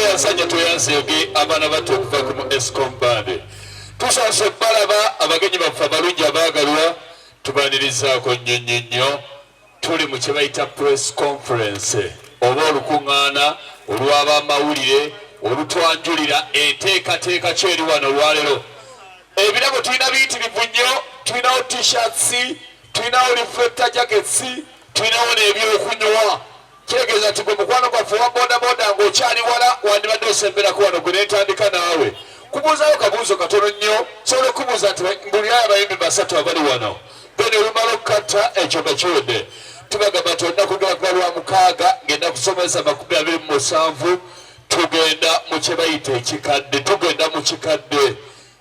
yansanya toyanseege abaana bato okuva ku Escom band. Tusanze balaba abagenyi baffe abalungi abaagalwa tubanirizaako nnyo. Tuli mu kye bayita press conference oba olukuŋŋaana olw'abamawulire olutwanjulira enteekateeka kyeri wano olwaleero. Ebirabo tulina biyitirivu nnyo, tulinawo t-shirts, tulinawo reflector jackets, tulinawo n'ebyokunywa. Kitegeeza nti gwe mukwano gwaffe wa bodaboda ng'okyali wala wandibadde osemberako wano gwe neetandika naawe. Kubuuzayo kabuuzo katono nnyo, sobola okubuuza nti buli abayimbi basatu abali wano. Bene olumala okukatta ekyo bakiwedde. Tubagamba nti olunaku lwa Lwamukaaga ngenda kusomesa 27 tugenda mu kye bayita ekikadde. Tugenda mu kikadde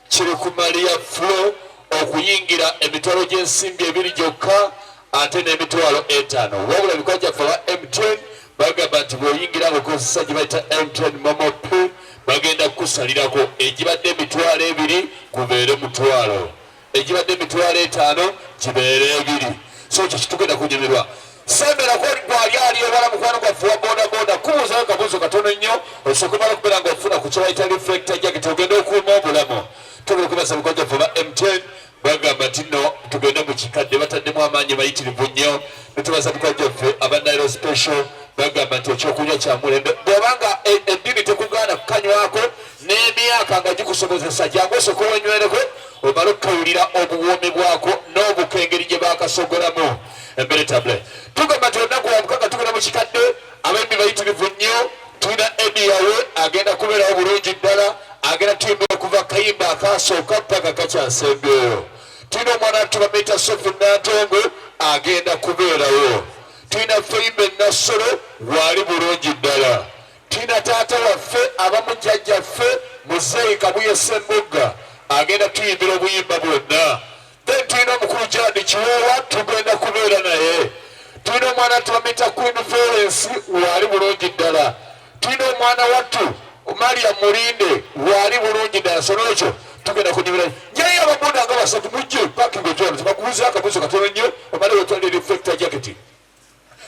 kiri ku Maria Flow okuyingira emitwalo gy'ensimbi 2 gyokka ate n'emitwalo 5. Wabula ebikola gyaffe wa M10 bagamba nti bw'oyingira ng'okozesa gye bayita M10 Momo Pay bagenda kukusalirako egibadde emitwalo 2 gubeere mutwalo, egibadde emitwalo 5 gibeere 2. So ekyo kitugenda kunyumirwa. Semberako gwali ali ewala mukwano gwaffe wa bodaboda kubuuzayo kabuuzo katono nnyo osobola okubeera ng'ofuna ku kye bayita reflector jacket ogenda okuuma obulamu. Tugenda okubasa mukwano gwaffe wa M10 bagamba nti nno tugenda mu kikadde bataddemu amaanyi mayitirivu nnyo. Netubaza mukwano gwaffe aba Nairo Special bagamba nti ekyokunywa kya mulembe bw'obanga eddiini tekugaana kukanywako n'emyaka nga gikusobozesa jangu osooka wenywereko omale okukawulira obuwoomi bwako n'obukengeri gye bakasogolamu embere table. Tugamba nti olunaku Lwamukaaga tugenda mu kikadde abayimbi bayitirivu nnyo. Tulina Eddie yawe agenda kubeerawo bulungi ddala, agenda tuyimbira okuva kayimba akasooka paka kakyasembyeyo. Tulina omwana wattu bamuyita Sophie Nantongo agenda kubeerawo. Tulina Feibe Nassolo waali bulungi ddala. Tulina taata waffe abamu jjajjaffe Muzeeyi Kabuye Ssemugga agenda tuyimbira obuyimba bwonna. Then tulina omukulu Gerard Kiwoowa tugenda kubeera naye. Tulina omwana wattu bamuyita Queen Florence waali bulungi ddala. Tulina omwana wattu Maria Mulinde waali bulungi ddala. So n'ekyo tugenda kunyumira njayo ababoda nga basatu mujje parking ejono tubakubuuza akabuuzo katono nnyo omale wetwalire reflector jacket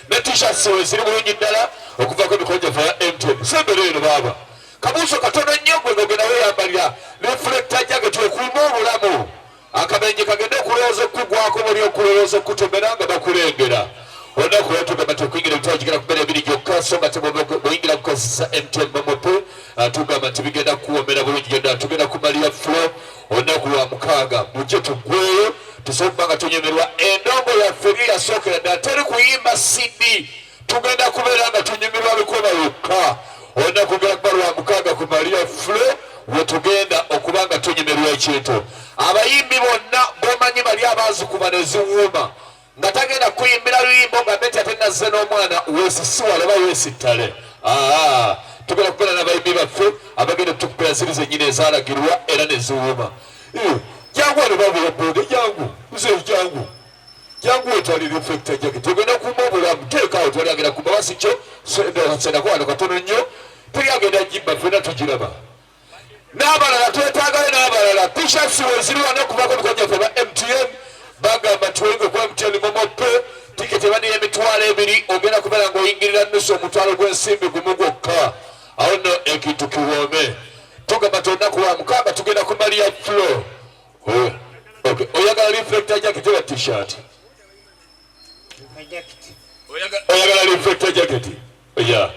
ne t-shirts ziri bulungi ddala okuvaako emikono gyaffe ya M10. Sembere eno baaba kabuuzo katono nnyo gwe ng'ogenda weeyambalira reflector jacket okuuma obulamu. Akabenje kagenda okulowooza okugwako bali okulowooza okutomera nga bakulengera. Olunaku lwo tugamba nti okuyingira ebitabo gigenda kubeera 2 gyokka so nga bw'oyingira kukozesa M10 Momo Pay tugamba nti bigenda kuwoomera bulungi gyonna. Tugenda ku Maria Flow olunaku Lwamukaaga mujje tuggweyo tusobola okuba nga tunyumirwa. Endongo yaffe eri yasookera ddala teri kuyimba CD, tugenda kubeera nga tunyumirwa bikuba yokka. Olunaku lugenda kuba Lwamukaaga ku Maria Flow we tugenda okuba nga tunyumirwa ekintu. Abayimbi bonna b'omanyi bali abaazikuba ne ziwuuma nga tagenda kuyimbira luyimbo nga beti ate nazze n'omwana weesisiwale oba weesittale. Tugenda kubeera n'abayimbi baffe abagenda tukupeera ziri zennyini ezaalagirwa era ne ziwuuma. Jangu wano babulabode jangu muzeeyi jangu wetwali reflector jacket ogenda kuuma obulamu teekaawo twali agenda kuba wasikyo sendako wano katono nnyo teri agenda jimba ffenna tugiraba. N'abalala twetaagayo n'abalala t-shirts weziri wano okuvaako emikono gyaffe ba MTN bagamba nti oyinza okuba MTN Momo Pay tiketi ebadde y'emitwalo 2 ogenda kubeera ng'oyingirira nnusu omutwalo gw'ensimbi gumu gwokka. Awo nno ekintu kiwoome. Tugamba nti olunaku Lwamukaaga tugenda ku Maria Flow. Oyagala reflector jacket oba t-shirt? Oyagala reflector jacket? Yeah.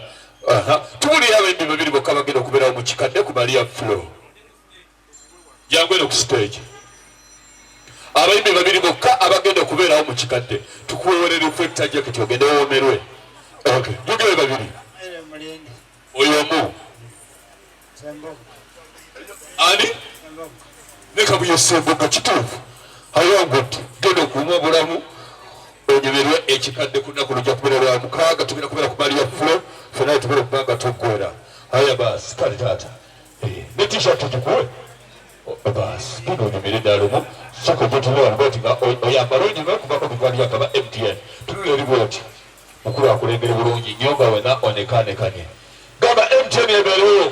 Tubulira abayimbi babiri bokka bagenda okubeerawo mu kikadde ku Maria Flow. Jangu eno ku stage. Abayimbi babiri bokka abagenda okubeerawo mu kikadde tukuweewere reflector jacket ogende woomerwe. Tugere babiri. Oyo omu ani ne Kabuye Ssemugga kituufu ayongedde genda okuuma obulamu onyumirwe ekikadde ku nnaku lujja kubeera Lwamukaaga tugenda kubeera ku Maria Flow ffenna tugenda okuba nga tuggwera. Aya baasi kale taata ne t-shirt tugikuwe baasi genda onyumire ddala omu soko gyetulewa boti nga oyambala onyuma okuvaako bitwalira akaba MTN tunula eri bwoti mukulu akulembere bulungi nnyo nga wena onekaanekanye. Gamba MTN ebeerewo.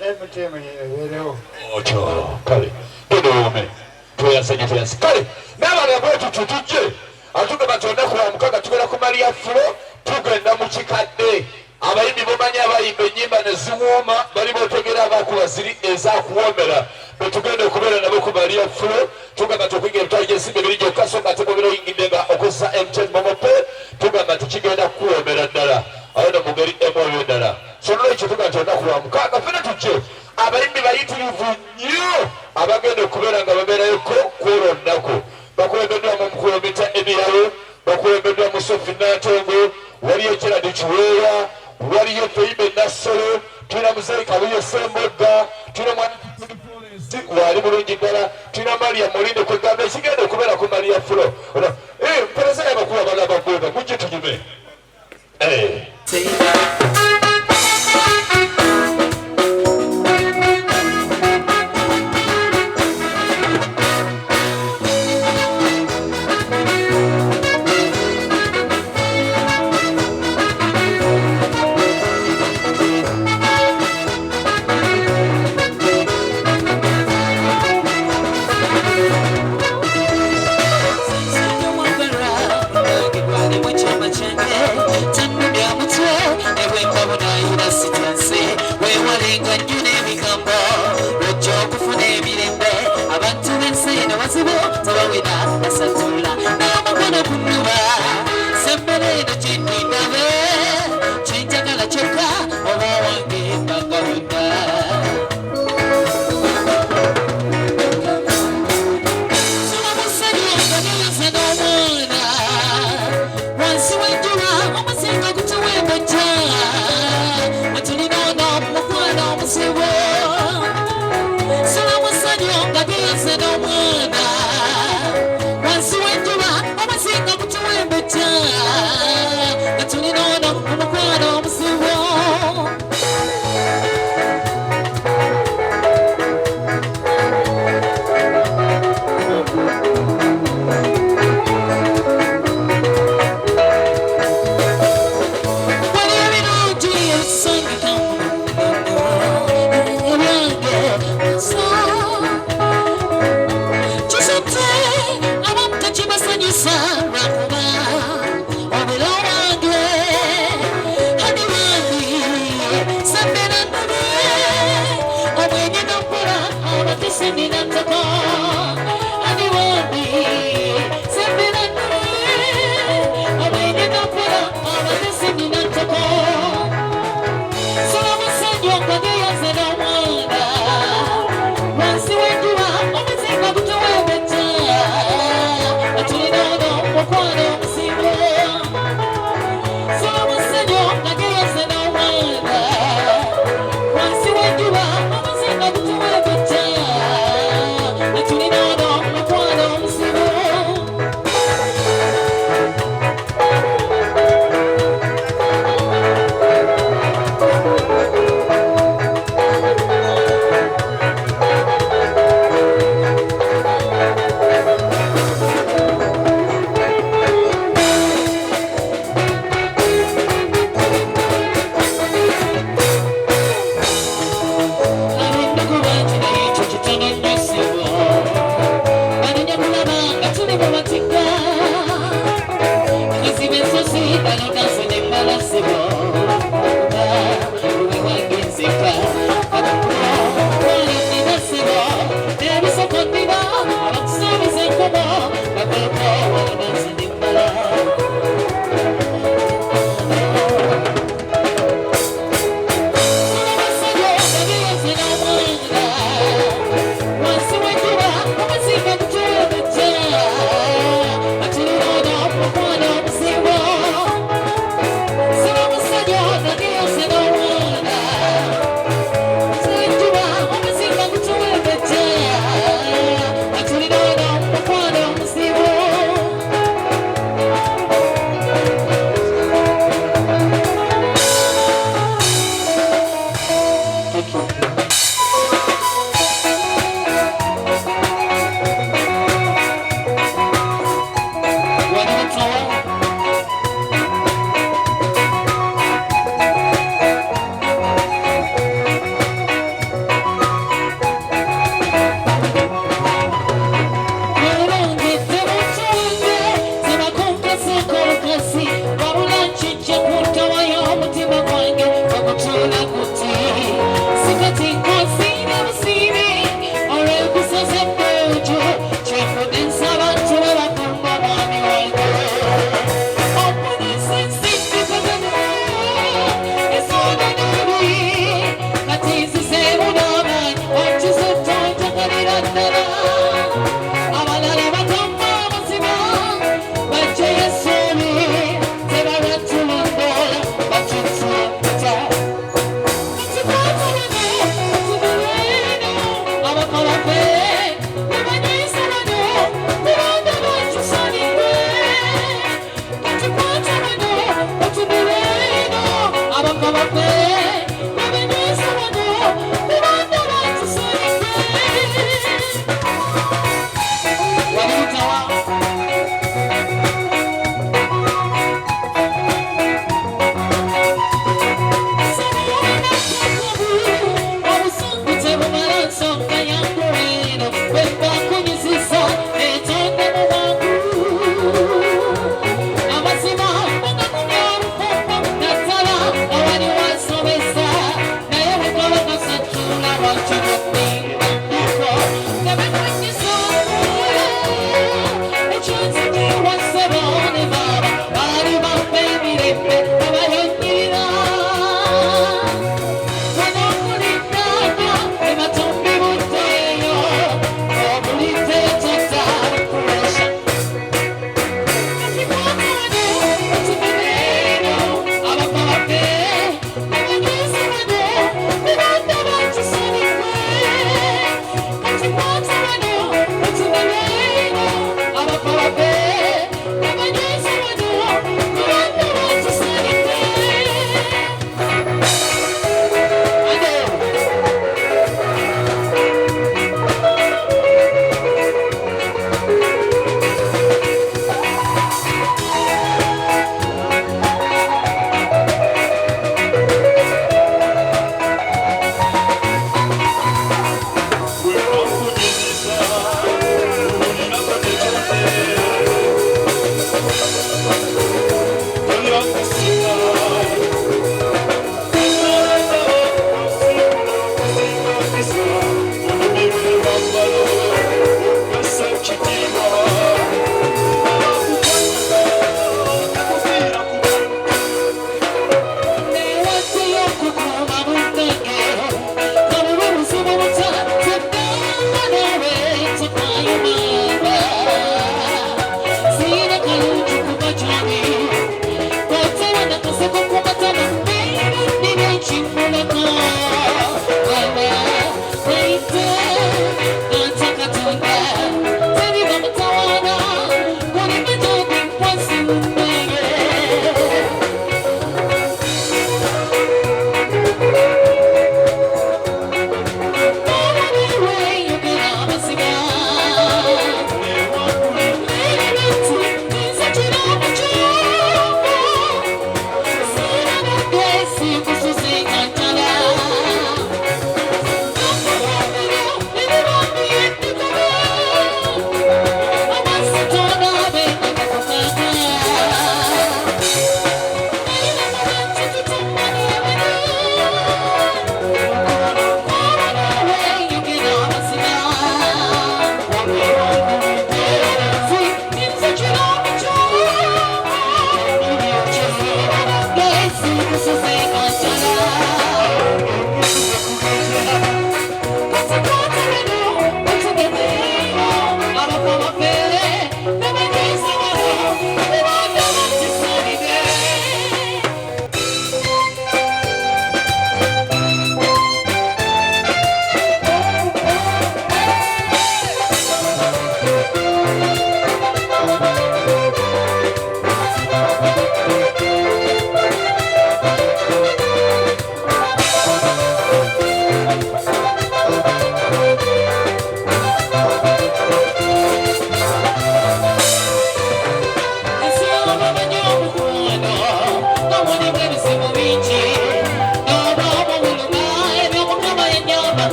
MTN ebeerewo. Otyo kale genda oome tweyansanye kale n'abalala bwetu tutujje atugamba nti olunaku Lwamukaaga tugenda ku Maria Flow tugenda mu kikadde abayimbi bomanyi abayimba ennyimba ne ziwooma bali botegera abakuba ziri ezakuwoomera betugenda okubeera nabo ku Maria Flow tugamba tukwiga ebitali gyensimba ebiri gyokka so nga temubira oyingidde nga okozesa MTN momope tugamba tikigenda kukuwoomera ddala awo no mu ngeri emwoyo ddala so nolwekyo tugamba nti olunaku lwa mukaaga fena tujje abayimbi bayitirivu nnyo abagenda okubeera nga babeerayoko kwolwo nnaku bakulembeddwamu omukulomita ebiralo bakulembeddwamu Sofi Natongo waliyo Gerard Kiweera waliyo Feibe Nassolo tulina Muzeyi Kabuye Sembodda tulina mwana wali mulungi ddala tulina Maria Mulinde kwegamba ekigenda okubeera ku Maria Flow mpereza y'abakulu abala bagwega mujje tunyume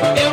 It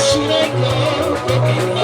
Should I go?